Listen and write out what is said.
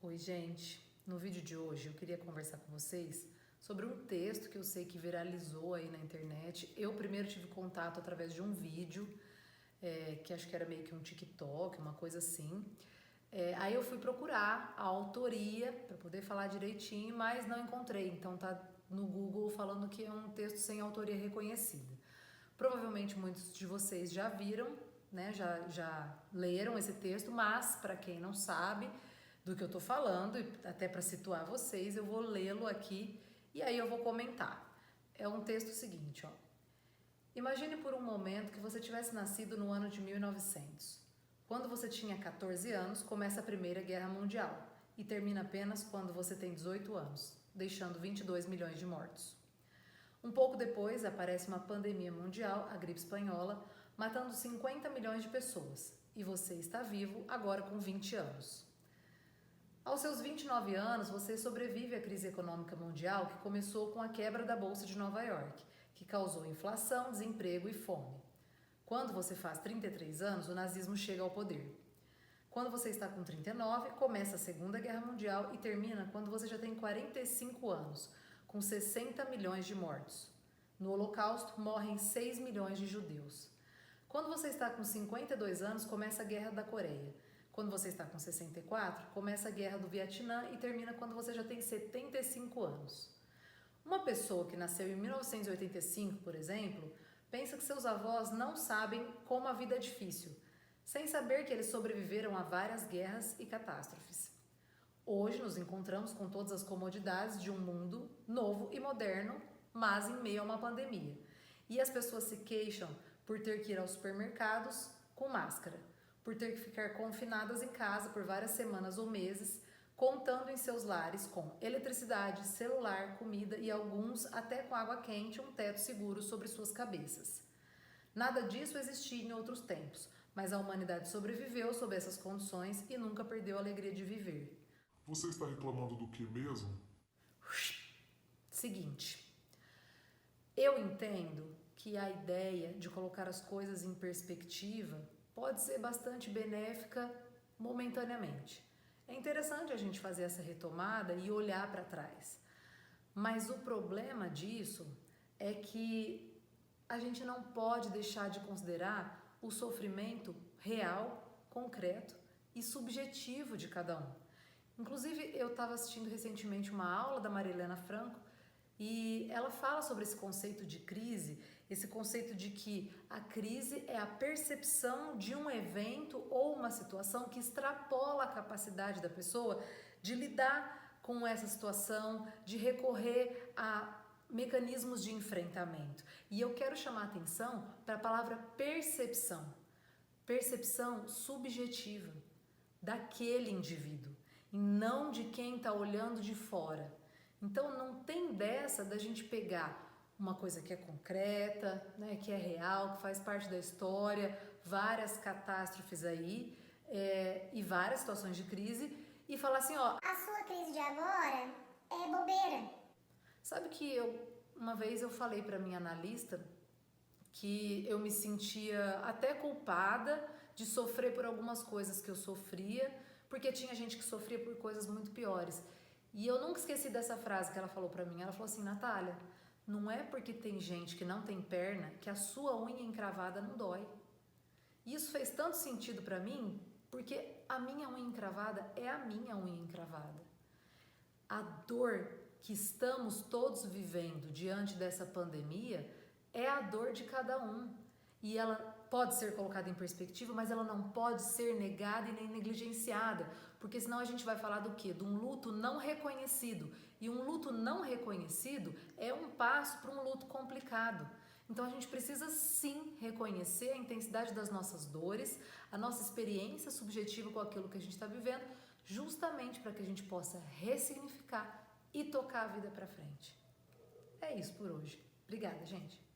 Oi, gente. No vídeo de hoje eu queria conversar com vocês sobre um texto que eu sei que viralizou aí na internet. Eu primeiro tive contato através de um vídeo, que acho que era meio que um TikTok, uma coisa assim. Aí eu fui procurar a autoria para poder falar direitinho, mas não encontrei. Então tá no Google falando que é um texto sem autoria reconhecida. Provavelmente muitos de vocês já viram, né? Já leram esse texto, mas para quem não sabe do que eu tô falando, e até para situar vocês, eu vou lê-lo aqui e aí eu vou comentar. É um texto seguinte, ó. Imagine por um momento que você tivesse nascido no ano de 1900. Quando você tinha 14 anos, começa a Primeira Guerra Mundial e termina apenas quando você tem 18 anos, deixando 22 milhões de mortos. Um pouco depois, aparece uma pandemia mundial, a gripe espanhola, matando 50 milhões de pessoas. E você está vivo agora com 20 anos. Aos seus 29 anos, você sobrevive à crise econômica mundial que começou com a quebra da Bolsa de Nova York, que causou inflação, desemprego e fome. Quando você faz 33 anos, o nazismo chega ao poder. Quando você está com 39, começa a Segunda Guerra Mundial e termina quando você já tem 45 anos, com 60 milhões de mortos. No Holocausto, morrem 6 milhões de judeus. Quando você está com 52 anos, começa a Guerra da Coreia. Quando você está com 64, começa a Guerra do Vietnã e termina quando você já tem 75 anos. Uma pessoa que nasceu em 1985, por exemplo, pensa que seus avós não sabem como a vida é difícil, sem saber que eles sobreviveram a várias guerras e catástrofes. Hoje nos encontramos com todas as comodidades de um mundo novo e moderno, mas em meio a uma pandemia. E as pessoas se queixam por ter que ir aos supermercados com máscara, por ter que ficar confinadas em casa por várias semanas ou meses, contando em seus lares com eletricidade, celular, comida e alguns até com água quente e um teto seguro sobre suas cabeças. Nada disso existia em outros tempos, mas a humanidade sobreviveu sob essas condições e nunca perdeu a alegria de viver. Você está reclamando do que mesmo? Seguinte, eu entendo que a ideia de colocar as coisas em perspectiva pode ser bastante benéfica momentaneamente. É interessante a gente fazer essa retomada e olhar para trás. Mas o problema disso é que a gente não pode deixar de considerar o sofrimento real, concreto e subjetivo de cada um. Inclusive, eu estava assistindo recentemente uma aula da Marilena Franco e ela fala sobre esse conceito de crise, esse conceito de que a crise é a percepção de um evento ou uma situação que extrapola a capacidade da pessoa de lidar com essa situação, de recorrer a mecanismos de enfrentamento. E eu quero chamar a atenção para a palavra percepção. Percepção subjetiva daquele indivíduo e não de quem está olhando de fora. Então não tem dessa da gente pegar uma coisa que é concreta, né, que é real, que faz parte da história, várias catástrofes aí e várias situações de crise e falar assim, ó, a sua crise de agora é bobeira. Sabe que uma vez eu falei para minha analista que eu me sentia até culpada de sofrer por algumas coisas que eu sofria, porque tinha gente que sofria por coisas muito piores. E eu nunca esqueci dessa frase que ela falou pra mim. Ela falou assim, Natália, não é porque tem gente que não tem perna que a sua unha encravada não dói. E isso fez tanto sentido pra mim, porque a minha unha encravada é a minha unha encravada. A dor que estamos todos vivendo diante dessa pandemia é a dor de cada um. E ela pode ser colocada em perspectiva, mas ela não pode ser negada e nem negligenciada, porque senão a gente vai falar do quê? De um luto não reconhecido. E um luto não reconhecido é um passo para um luto complicado. Então a gente precisa sim reconhecer a intensidade das nossas dores, a nossa experiência subjetiva com aquilo que a gente está vivendo, justamente para que a gente possa ressignificar e tocar a vida para frente. É isso por hoje. Obrigada, gente.